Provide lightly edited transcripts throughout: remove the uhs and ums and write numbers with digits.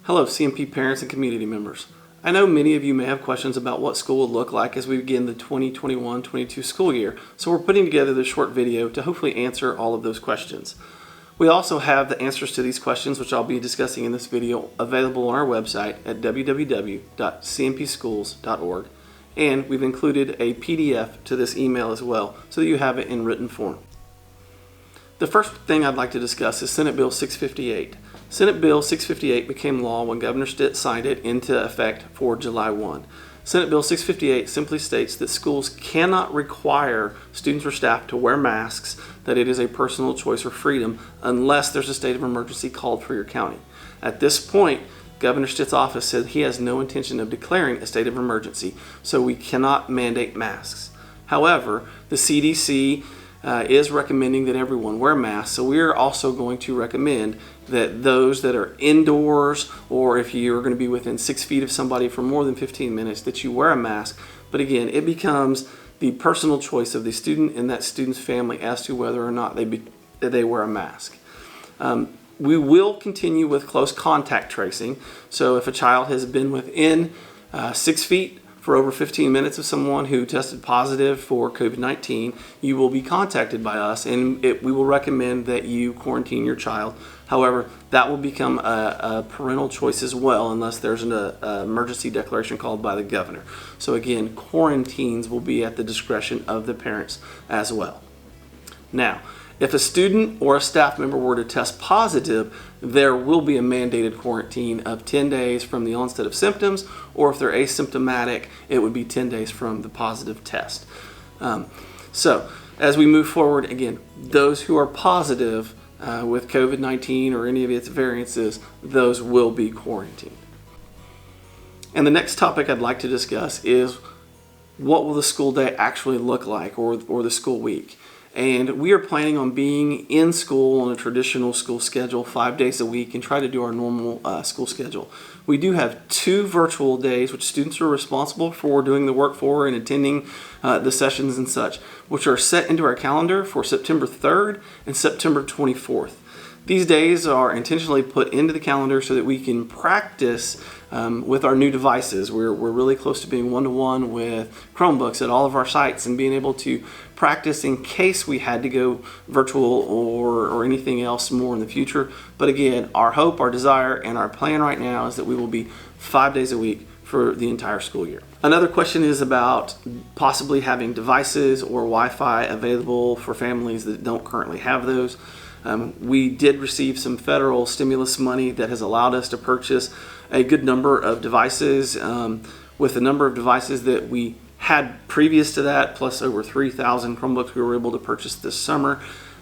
Hello, CMP parents and community members. I know many of you may have questions about what school will look like as we begin the 2021-22 school year, so we're putting together this short video to hopefully answer all of those questions. We also have the answers to these questions, which I'll be discussing in this video, available on our website at www.cmpschools.org, and we've included a PDF to this email as well, so that you have it in written form. The first thing I'd like to discuss is Senate Bill 658. Senate Bill 658 became law when Governor Stitt signed it into effect for July 1. Senate Bill 658 simply states that schools cannot require students or staff to wear masks, that it is a personal choice or freedom, unless there's a state of emergency called for your county. At this point, Governor Stitt's office said he has no intention of declaring a state of emergency, so we cannot mandate masks. However, the CDC is recommending that everyone wear masks, so we are also going to recommend that those that are indoors, or if you're going to be within 6 feet of somebody for more than 15 minutes, that you wear a mask. But again, it becomes the personal choice of the student and that student's family as to whether or not they wear a mask. We will continue with close contact tracing, so if a child has been within 6 feet for over 15 minutes of someone who tested positive for COVID-19, you will be contacted by us, and we will recommend that you quarantine your child. However, that will become a parental choice as well, unless there's an emergency declaration called by the governor. So again, quarantines will be at the discretion of the parents as well. Now, if a student or a staff member were to test positive, there will be a mandated quarantine of 10 days from the onset of symptoms, or if they're asymptomatic, it would be 10 days from the positive test. So as we move forward, again, those who are positive with COVID-19 or any of its variances, those will be quarantined. And the next topic I'd like to discuss is what will the school day actually look like, or the school week. And we are planning on being in school on a traditional school schedule 5 days a week and try to do our normal school schedule. We do have 2 virtual days, which students are responsible for doing the work for and attending the sessions and such, which are set into our calendar for September 3rd and September 24th. These days are intentionally put into the calendar so that we can practice with our new devices. We're really close to being one-to-one with Chromebooks at all of our sites and being able to practice in case we had to go virtual or anything else more in the future. But again, our hope, our desire, and our plan right now is that we will be 5 days a week for the entire school year. Another question is about possibly having devices or Wi-Fi available for families that don't currently have those. We did receive some federal stimulus money that has allowed us to purchase a good number of devices. With the number of devices that we had previous to that, plus over 3,000 Chromebooks we were able to purchase this summer,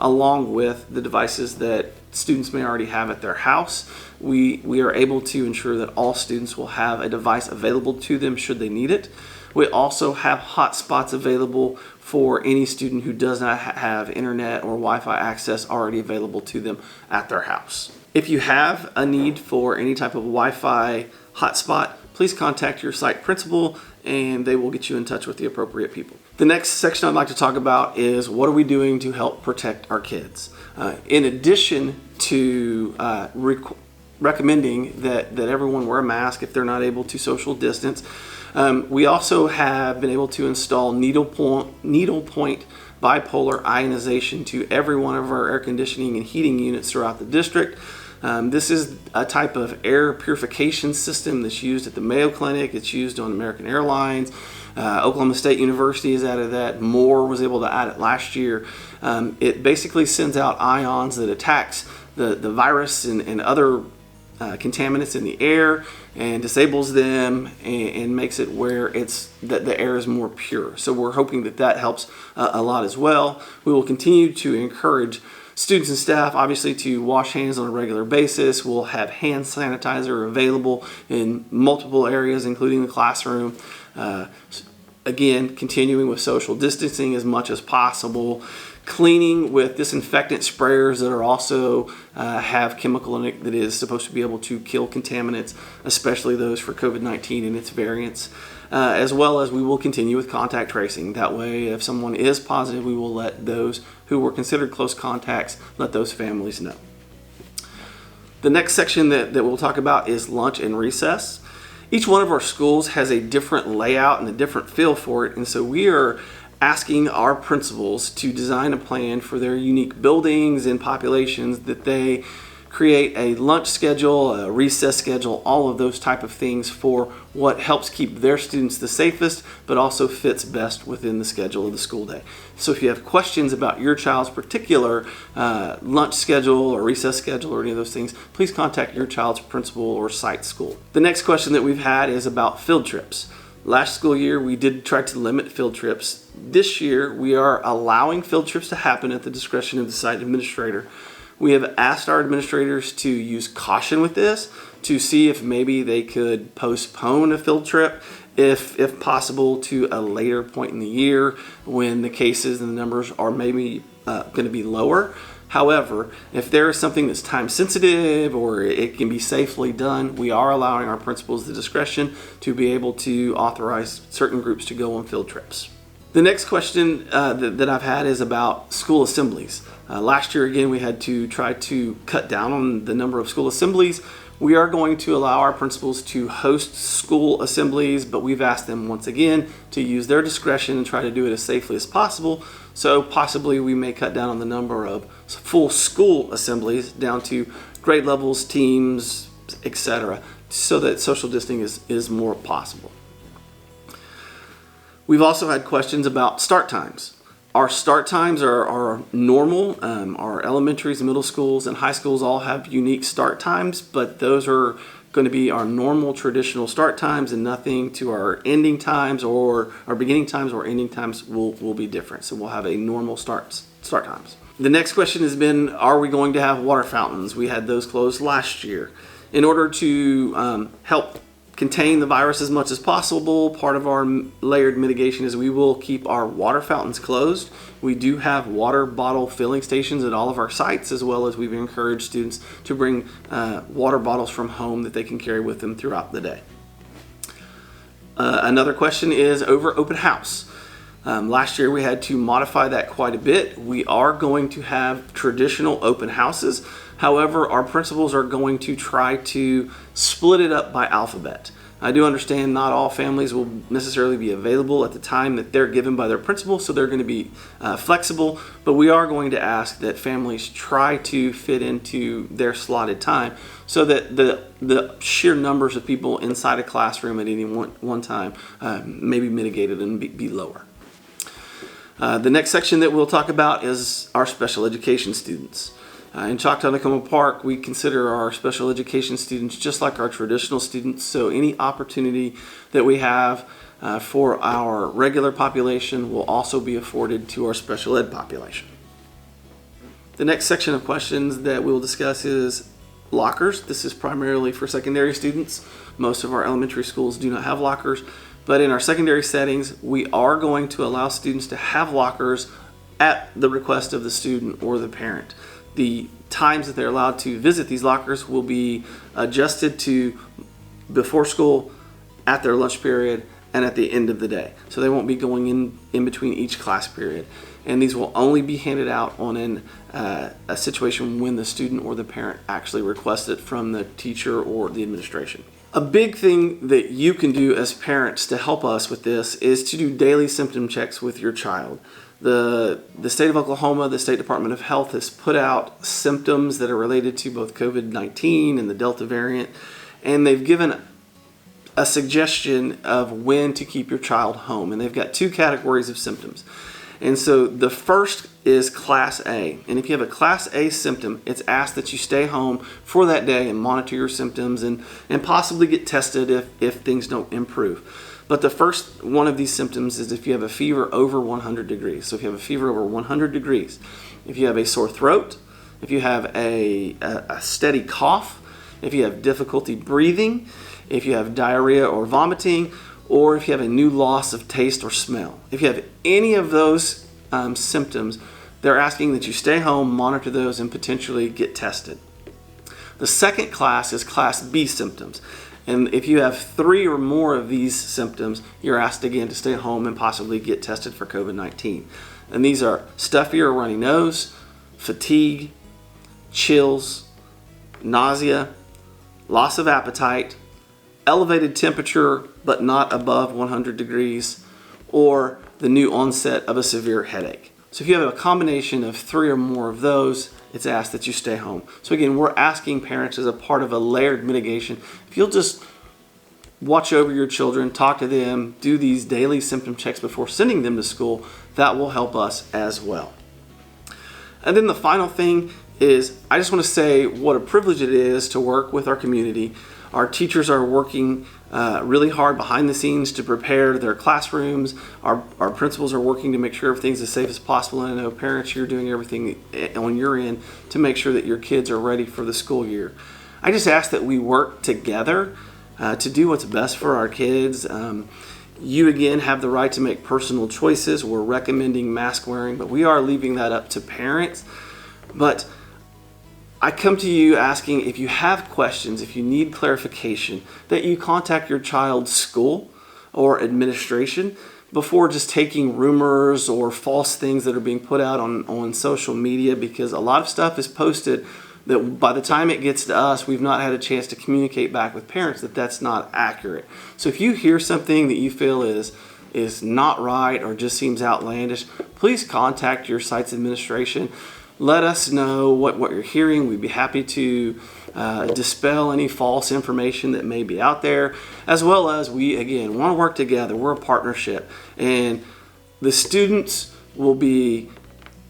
along with the devices that students may already have at their house, we are able to ensure that all students will have a device available to them should they need it. We also have hotspots available for any student who does not have internet or Wi-Fi access already available to them at their house. If you have a need for any type of Wi-Fi hotspot, please contact your site principal and they will get you in touch with the appropriate people. The next section I'd like to talk about is what are we doing to help protect our kids. In addition to recommending that everyone wear a mask if they're not able to social distance, we also have been able to install needlepoint bipolar ionization to every one of our air conditioning and heating units throughout the district. This is a type of air purification system that's used at the Mayo Clinic. It's used on American Airlines. Oklahoma State University has added that. Moore was able to add it last year. It basically sends out ions that attacks the virus and other contaminants in the air and disables them and makes it where that the air is more pure. So we're hoping that helps a lot as well. We will continue to encourage students and staff obviously to wash hands on a regular basis. We'll have hand sanitizer available in multiple areas, including the classroom. Again, continuing with social distancing as much as possible. Cleaning with disinfectant sprayers that are also have chemical in it that is supposed to be able to kill contaminants, especially those for COVID-19 and its variants. As well as we will continue with contact tracing. That way, if someone is positive, we will let those who were considered close contacts, let those families know. The next section that we'll talk about is lunch and recess. Each one of our schools has a different layout and a different feel for it, and so we are asking our principals to design a plan for their unique buildings and populations, that they create a lunch schedule, a recess schedule, all of those type of things for what helps keep their students the safest, but also fits best within the schedule of the school day. So if you have questions about your child's particular lunch schedule or recess schedule or any of those things, please contact your child's principal or site school. The next question that we've had is about field trips. Last school year, we did try to limit field trips. This year, we are allowing field trips to happen at the discretion of the site administrator. We have asked our administrators to use caution with this, to see if maybe they could postpone a field trip, if possible, to a later point in the year when the cases and the numbers are maybe going to be lower. However, if there is something that's time sensitive or it can be safely done, we are allowing our principals the discretion to be able to authorize certain groups to go on field trips. The next question that I've had is about school assemblies. Last year, again, we had to try to cut down on the number of school assemblies. We are going to allow our principals to host school assemblies, but we've asked them once again to use their discretion and try to do it as safely as possible. So possibly we may cut down on the number of full school assemblies down to grade levels, teams, etc., so that social distancing is more possible. We've also had questions about start times. Our start times are normal. Our elementaries, middle schools, and high schools all have unique start times, but those are going to be our normal traditional start times, and nothing to our ending times or our beginning times or ending times will be different. So we'll have a normal start times. The next question has been, are we going to have water fountains? We had those closed last year. In order to help contain the virus as much as possible, part of our layered mitigation is we will keep our water fountains closed. We do have water bottle filling stations at all of our sites, as well as we've encouraged students to bring water bottles from home that they can carry with them throughout the day. Another question is over open house. Last year we had to modify that quite a bit. We are going to have traditional open houses. However, our principals are going to try to split it up by alphabet. I do understand not all families will necessarily be available at the time that they're given by their principal, so they're going to be flexible, but we are going to ask that families try to fit into their slotted time so that the sheer numbers of people inside a classroom at any one time may be mitigated and be lower. The next section that we'll talk about is our special education students. In Choctaw-Tacoma Park, we consider our special education students just like our traditional students, so any opportunity that we have for our regular population will also be afforded to our special ed population. The next section of questions that we'll discuss is lockers. This is primarily for secondary students. Most of our elementary schools do not have lockers, but in our secondary settings, we are going to allow students to have lockers at the request of the student or the parent. The times that they're allowed to visit these lockers will be adjusted to before school, at their lunch period, and at the end of the day. So they won't be going in between each class period. And these will only be handed out on a situation when the student or the parent actually requests it from the teacher or the administration. A big thing that you can do as parents to help us with this is to do daily symptom checks with your child. The state of Oklahoma, the State Department of Health has put out symptoms that are related to both COVID-19 and the Delta variant, and they've given a suggestion of when to keep your child home. And they've got two categories of symptoms. And so the first is Class A. And if you have a Class A symptom, it's asked that you stay home for that day and monitor your symptoms and possibly get tested if things don't improve. But the first one of these symptoms is if you have a fever over 100 degrees. So if you have a fever over 100 degrees, if you have a sore throat, if you have a steady cough, if you have difficulty breathing, if you have diarrhea or vomiting, or if you have a new loss of taste or smell. If you have any of those symptoms, they're asking that you stay home, monitor those, and potentially get tested. The second class is Class B symptoms. And if you have 3 or more of these symptoms, you're asked again to stay home and possibly get tested for COVID-19. And these are stuffy or runny nose, fatigue, chills, nausea, loss of appetite, elevated temperature but not above 100 degrees, or the new onset of a severe headache. So if you have a combination of 3 or more of those, it's asked that you stay home. So again, we're asking parents as a part of a layered mitigation, if you'll just watch over your children, talk to them, do these daily symptom checks before sending them to school, that will help us as well. And then the final thing is, I just want to say what a privilege it is to work with our community. Our teachers are working really hard behind the scenes to prepare their classrooms. Our principals are working to make sure everything's as safe as possible. And I know parents, you're doing everything on your end to make sure that your kids are ready for the school year. I just ask that we work together to do what's best for our kids. You again have the right to make personal choices. We're recommending mask wearing, but we are leaving that up to parents. But I come to you asking, if you have questions, if you need clarification, that you contact your child's school or administration before just taking rumors or false things that are being put out on social media, because a lot of stuff is posted that by the time it gets to us, we've not had a chance to communicate back with parents that that's not accurate. So if you hear something that you feel is not right or just seems outlandish, please contact your site's administration. Let us know what you're hearing. We'd be happy to dispel any false information that may be out there, as well as we, again, want to work together. We're a partnership, and the students will be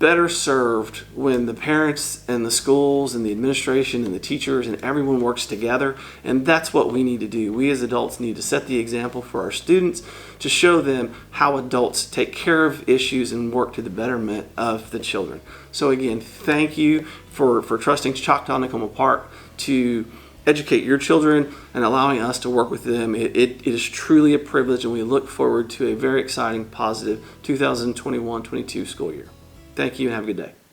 better served when the parents and the schools and the administration and the teachers and everyone works together, and that's what we need to do. We as adults need to set the example for our students to show them how adults take care of issues and work to the betterment of the children. So again, thank you for trusting Choctaw Nicoma Park to educate your children and allowing us to work with them. It is truly a privilege, and we look forward to a very exciting, positive 2021-22 school year. Thank you and have a good day.